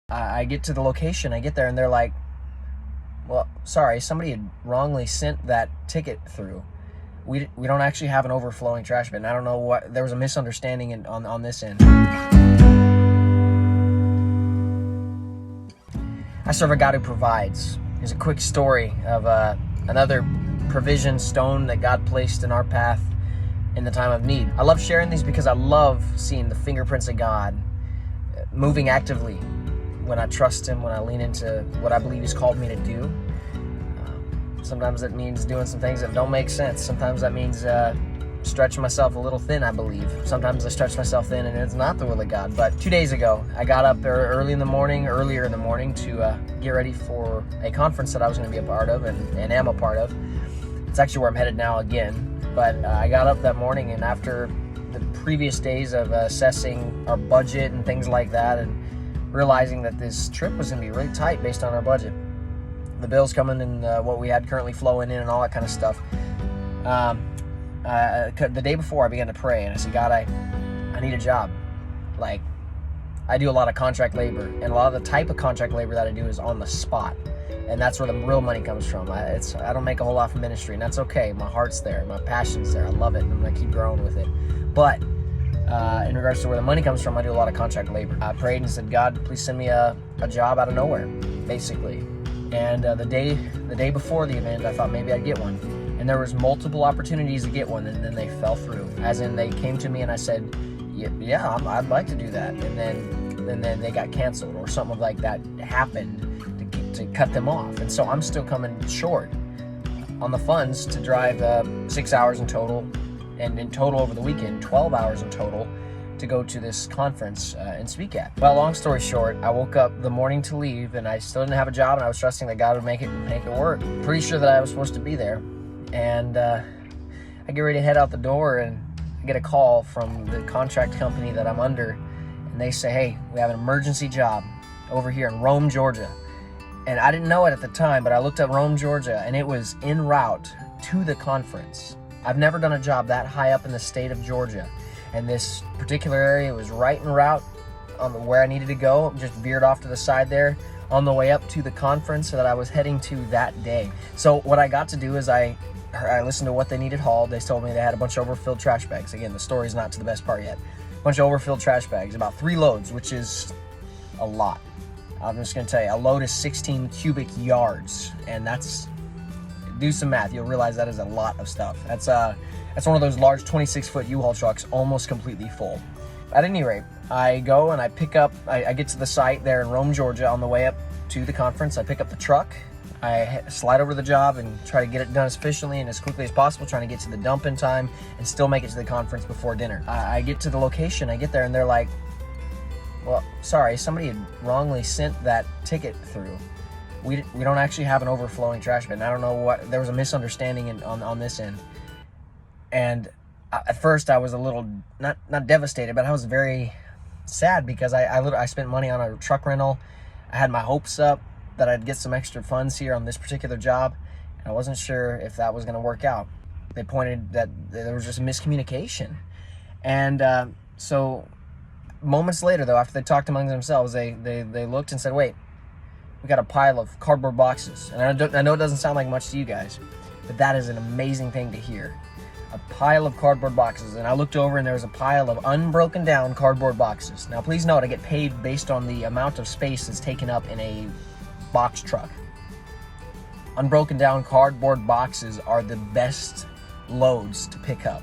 I get to the location, I get there, and they're like, well, sorry, somebody had wrongly sent that ticket through. We don't actually have an overflowing trash bin. I don't know what, there was a misunderstanding on this end. I serve a God who provides. Here's a quick story of another provision stone that God placed in our path in the time of need. I love sharing these because I love seeing the fingerprints of God moving actively when I trust Him, when I lean into what I believe He's called me to do. Sometimes that means doing some things that don't make sense. Sometimes that means stretching myself a little thin, I believe. Sometimes I stretch myself thin and it's not the will of God. But 2 days ago, I got up earlier in the morning to get ready for a conference that I was going to be a part of and am a part of. It's actually where I'm headed now again. But I got up that morning, and after the previous days of assessing our budget and things like that, and realizing that this trip was going to be really tight based on our budget, the bills coming and what we had currently flowing in and all that kind of stuff. The day before, I began to pray, and I said, God, I need a job. Like, I do a lot of contract labor, and a lot of the type of contract labor that I do is on the spot. And that's where the real money comes from. I don't make a whole lot from ministry, and that's okay. My heart's there, my passion's there. I love it, and I'm gonna keep growing with it. But in regards to where the money comes from, I do a lot of contract labor. I prayed and said, God, please send me a job out of nowhere, basically. And the day before the event, I thought maybe I'd get one. And there was multiple opportunities to get one, and then they fell through. As in, they came to me and I said, yeah, I'd like to do that. And then they got canceled, or something like that happened to cut them off. And so I'm still coming short on the funds to drive 6 hours in total, and in total over the weekend 12 hours in total to go to this conference and speak at. Well, long story short, I woke up the morning to leave, and I still didn't have a job, and I was trusting that God would make it work. Pretty sure that I was supposed to be there. And I get ready to head out the door, and I get a call from the contract company that I'm under, and they say, hey, we have an emergency job over here in Rome, Georgia. And I didn't know it at the time, but I looked up Rome, Georgia, and it was en route to the conference. I've never done a job that high up in the state of Georgia. And this particular area was right en route on where I needed to go, just veered off to the side there on the way up to the conference that I was heading to that day. So what I got to do is I listened to what they needed hauled. They told me they had a bunch of overfilled trash bags. Again, the story's not to the best part yet. A bunch of overfilled trash bags, about 3 loads, which is a lot. I'm just going to tell you, a load is 16 cubic yards, and that's, do some math, you'll realize that is a lot of stuff. That's one of those large 26-foot U-Haul trucks, almost completely full. At any rate, I go and I pick up, I get to the site there in Rome, Georgia on the way up to the conference. I pick up the truck, I slide over the job and try to get it done as efficiently and as quickly as possible, trying to get to the dump in time and still make it to the conference before dinner. I get to the location, I get there, and they're like, well, sorry, somebody had wrongly sent that ticket through. We don't actually have an overflowing trash bin. I don't know what, there was a misunderstanding on this end. And at first I was a little, not devastated, but I was very sad because I spent money on a truck rental. I had my hopes up that I'd get some extra funds here on this particular job, and I wasn't sure if that was going to work out. They pointed that there was just a miscommunication. And so moments later, though, after they talked among themselves, they looked and said, wait, we got a pile of cardboard boxes. And I know it doesn't sound like much to you guys, but that is an amazing thing to hear. A pile of cardboard boxes. And I looked over, and there was a pile of unbroken down cardboard boxes. Now, please note, I get paid based on the amount of space that's taken up in a box truck. Unbroken down cardboard boxes are the best loads to pick up.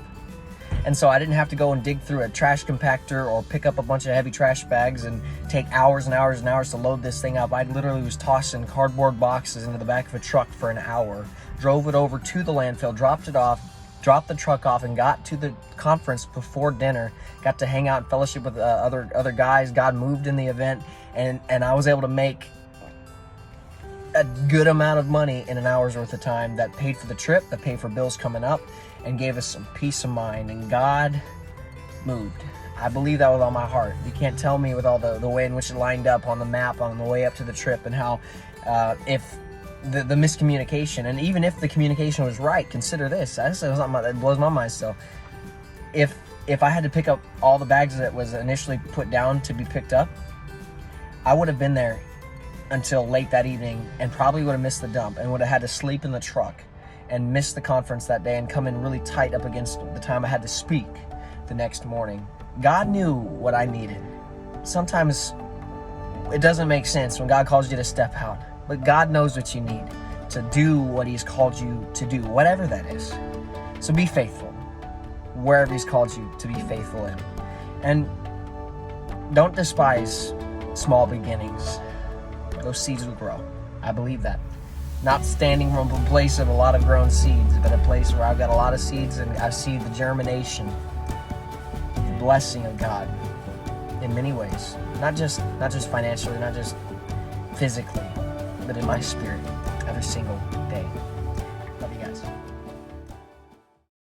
And so I didn't have to go and dig through a trash compactor or pick up a bunch of heavy trash bags and take hours and hours and hours to load this thing up. I literally was tossing cardboard boxes into the back of a truck for an hour, drove it over to the landfill, dropped it off, dropped the truck off, and got to the conference before dinner. Got to hang out and fellowship with other guys. God moved in the event, and I was able to make a good amount of money in an hour's worth of time that paid for the trip, that paid for bills coming up, and gave us some peace of mind. And God moved. I believe that with all my heart. You can't tell me with all the way in which it lined up on the map on the way up to the trip, and how if the miscommunication, and even if the communication was right, consider this. That's something that blows my mind still. If I had to pick up all the bags that was initially put down to be picked up, I would have been there until late that evening and probably would have missed the dump and would have had to sleep in the truck and miss the conference that day and come in really tight up against the time I had to speak the next morning. God knew what I needed. Sometimes it doesn't make sense when God calls you to step out, but God knows what you need to do what He's called you to do, whatever that is. So be faithful wherever He's called you to be faithful in. And don't despise small beginnings. Those seeds will grow. I believe that. Not standing from a place of a lot of grown seeds, but a place where I've got a lot of seeds and I see the germination, the blessing of God in many ways. Not just financially, not just physically, but in my spirit every single day.